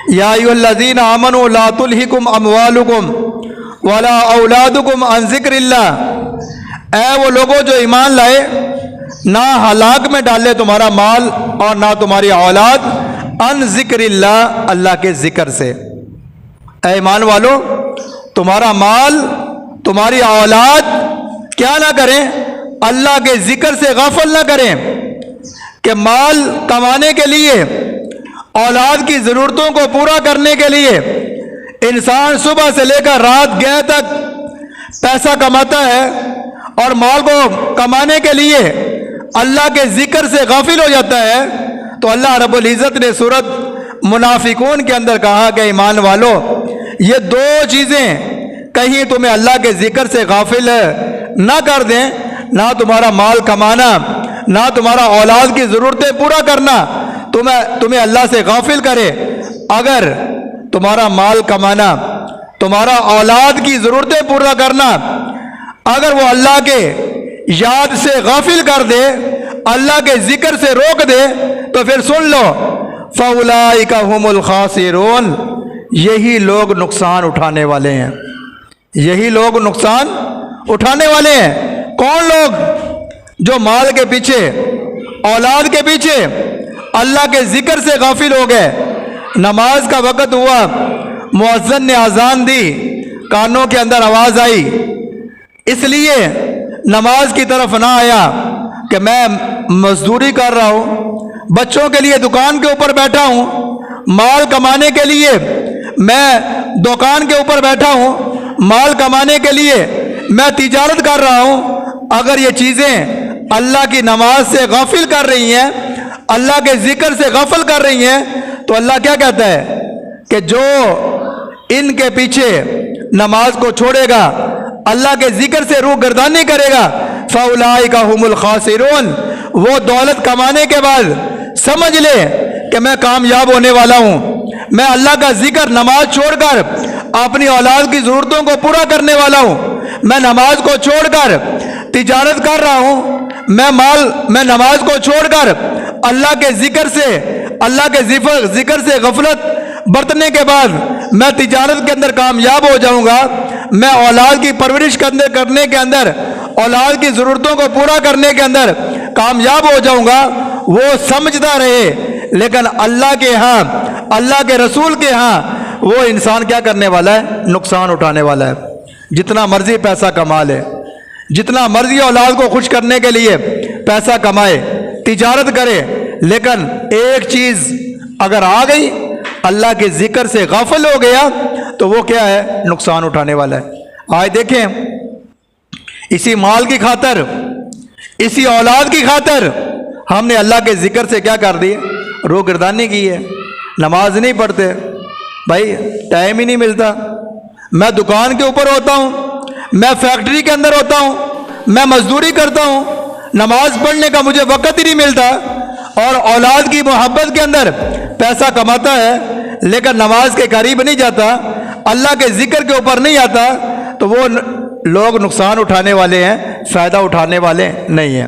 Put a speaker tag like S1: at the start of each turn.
S1: یا ایھا الذین آمنوا لا تلہکم اموالکم ولا اولادکم عن ذکر اللہ، اے وہ لوگوں جو ایمان لائے، نہ ہلاک میں ڈالے تمہارا مال اور نہ تمہاری اولاد عن ذکر اللہ، اللہ کے ذکر سے۔ اے ایمان والو، تمہارا مال تمہاری اولاد کیا نہ کریں؟ اللہ کے ذکر سے غافل نہ کریں، کہ مال کمانے کے لیے، اولاد کی ضرورتوں کو پورا کرنے کے لیے انسان صبح سے لے کر رات گئے تک پیسہ کماتا ہے، اور مال کو کمانے کے لیے اللہ کے ذکر سے غافل ہو جاتا ہے، تو اللہ رب العزت نے سورۃ منافقون کے اندر کہا کہ ایمان والو، یہ دو چیزیں کہیں تمہیں اللہ کے ذکر سے غافل نہ کر دیں، نہ تمہارا مال کمانا، نہ تمہارا اولاد کی ضرورتیں پورا کرنا تمہیں اللہ سے غافل کرے۔ اگر تمہارا مال کمانا، تمہارا اولاد کی ضرورتیں پورا کرنا، اگر وہ اللہ کے یاد سے غافل کر دے، اللہ کے ذکر سے روک دے، تو پھر سن لو، فَأُولَٰئِكَ هُمُ الْخَاسِرُونَ، یہی لوگ نقصان اٹھانے والے ہیں، یہی لوگ نقصان اٹھانے والے ہیں۔ کون لوگ؟ جو مال کے پیچھے، اولاد کے پیچھے اللہ کے ذکر سے غافل ہو گئے۔ نماز کا وقت ہوا، مؤذن نے اذان دی، کانوں کے اندر آواز آئی، اس لیے نماز کی طرف نہ آیا کہ میں مزدوری کر رہا ہوں، بچوں کے لیے دکان کے اوپر بیٹھا ہوں، مال کمانے کے لیے میں دکان کے اوپر بیٹھا ہوں، مال کمانے کے لیے میں تجارت کر رہا ہوں۔ اگر یہ چیزیں اللہ کی نماز سے غافل کر رہی ہیں، اللہ کے ذکر سے غافل کر رہی ہیں، تو اللہ کیا کہتا ہے کہ جو ان کے پیچھے نماز کو چھوڑے گا، اللہ کے ذکر سے روح گردانی کرے گا، فَأُولَٰئِكَ هُمُ الْخَاسِرُونَ، وہ دولت کمانے کے بعد سمجھ لے کہ میں کامیاب ہونے والا ہوں، میں اللہ کا ذکر، نماز چھوڑ کر اپنی اولاد کی ضرورتوں کو پورا کرنے والا ہوں، میں نماز کو چھوڑ کر تجارت کر رہا ہوں، میں نماز کو چھوڑ کر اللہ کے ذکر سے، اللہ کے ذکر سے غفلت برتنے کے بعد میں تجارت کے اندر کامیاب ہو جاؤں گا، میں اولاد کی پرورش کرنے کے اندر، اولاد کی ضرورتوں کو پورا کرنے کے اندر کامیاب ہو جاؤں گا۔ وہ سمجھتا رہے، لیکن اللہ کے ہاں، اللہ کے رسول کے ہاں وہ انسان کیا کرنے والا ہے؟ نقصان اٹھانے والا ہے۔ جتنا مرضی پیسہ کما لے، جتنا مرضی اولاد کو خوش کرنے کے لیے پیسہ کمائے، تجارت کرے، لیکن ایک چیز اگر آ گئی، اللہ کے ذکر سے غافل ہو گیا، تو وہ کیا ہے؟ نقصان اٹھانے والا ہے۔ آج دیکھیں، اسی مال کی خاطر، اسی اولاد کی خاطر ہم نے اللہ کے ذکر سے کیا کر دی؟ روح گردانی کی ہے۔ نماز نہیں پڑھتے، بھائی ٹائم ہی نہیں ملتا، میں دکان کے اوپر ہوتا ہوں، میں فیکٹری کے اندر ہوتا ہوں، میں مزدوری کرتا ہوں، نماز پڑھنے کا مجھے وقت ہی نہیں ملتا، اور اولاد کی محبت کے اندر پیسہ کماتا ہے لیکن نماز کے قریب نہیں جاتا، اللہ کے ذکر کے اوپر نہیں آتا، تو وہ لوگ نقصان اٹھانے والے ہیں، فائدہ اٹھانے والے نہیں ہیں۔